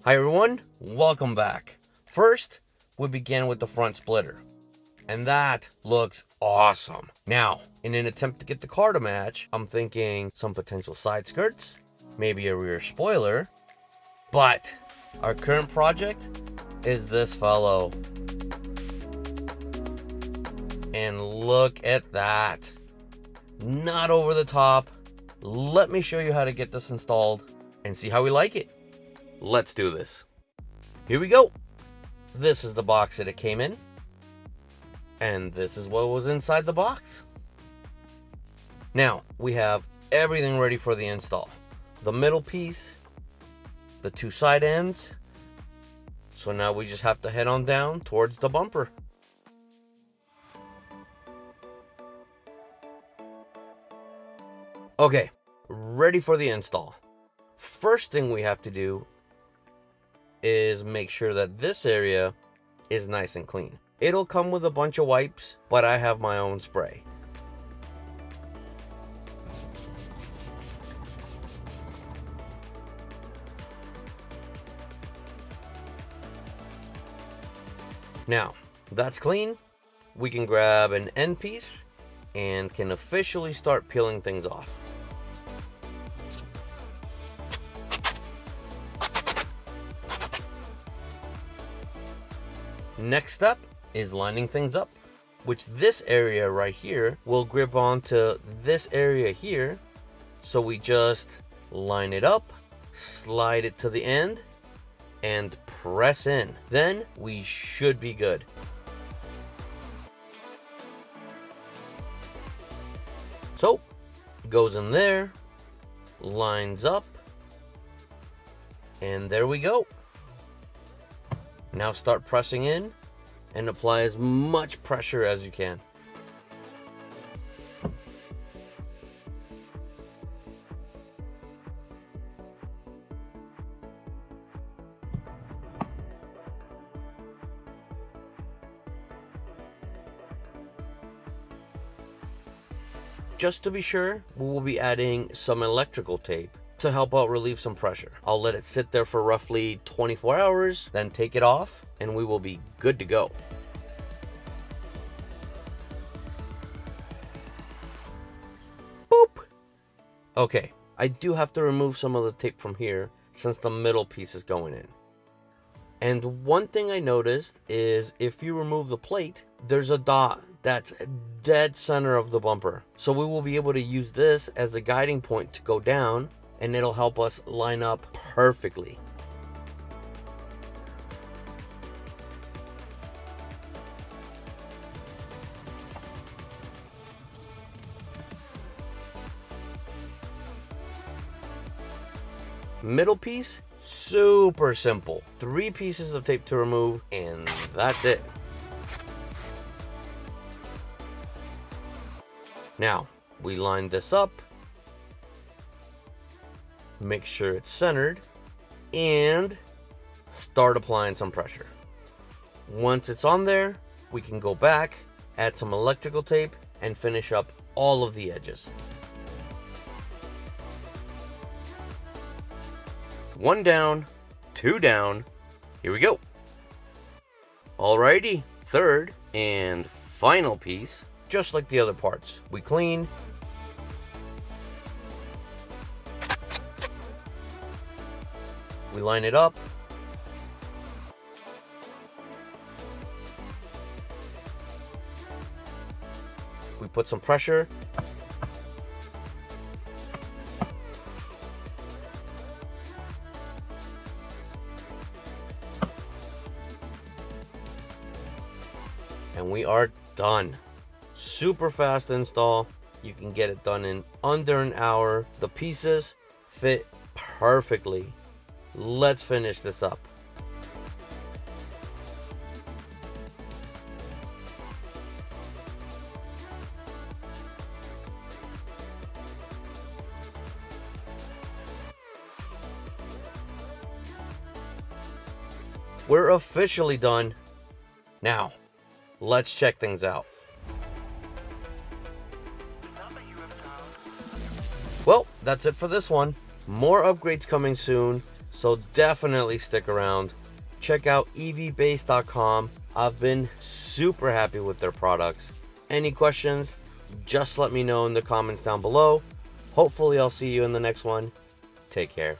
Hi everyone, welcome back. First, we begin with the front splitter, and that looks awesome. Now, in an attempt to get the car to match, I'm thinking some potential side skirts, maybe a rear spoiler, but our current project is this fellow. And look at that. Not over the top. Let me show you how to get this installed and see how we like it. Let's do this. Here we go. This is the box that it came in. And this is what was inside the box. Now, we have everything ready for the install. The middle piece, the two side ends. So now we just have to head on down towards the bumper. Okay, ready for the install. First thing we have to do is make sure that this area is nice and clean. It'll come with a bunch of wipes, but I have my own spray. Now, that's clean. We can grab an end piece and can officially start peeling things off. Next step is lining things up, which this area right here will grip onto this area here. So we just line it up, slide it to the end, and press in. Then we should be good. So, goes in there, lines up, and there we go. Now start pressing in and apply as much pressure as you can. Just to be sure, we will be adding some electrical tape to help out relieve some pressure. I'll let it sit there for roughly 24 hours, then take it off, and we will be good to go. Boop! Okay, I do have to remove some of the tape from here since the middle piece is going in. And one thing I noticed is if you remove the plate, there's a dot that's dead center of the bumper. So we will be able to use this as a guiding point to go down, and it'll help us line up perfectly. Middle piece, super simple. 3 pieces of tape to remove, and that's it. Now, we line this up, make sure it's centered, and start applying some pressure. Once it's on there, we can go back, add some electrical tape, and finish up all of the edges. 1 down, 2 down, here we go. Alrighty, third and final piece, just like the other parts. We clean, we line it up, we put some pressure, and we are done. Super fast install. You can get it done in under an hour. The pieces fit perfectly. Let's finish this up. We're officially done. Now, let's check things out. Well, that's it for this one. More upgrades coming soon. So definitely stick around. Check out evbase.com. I've been super happy with their products. Any questions? Just let me know in the comments down below. Hopefully I'll see you in the next one. Take care.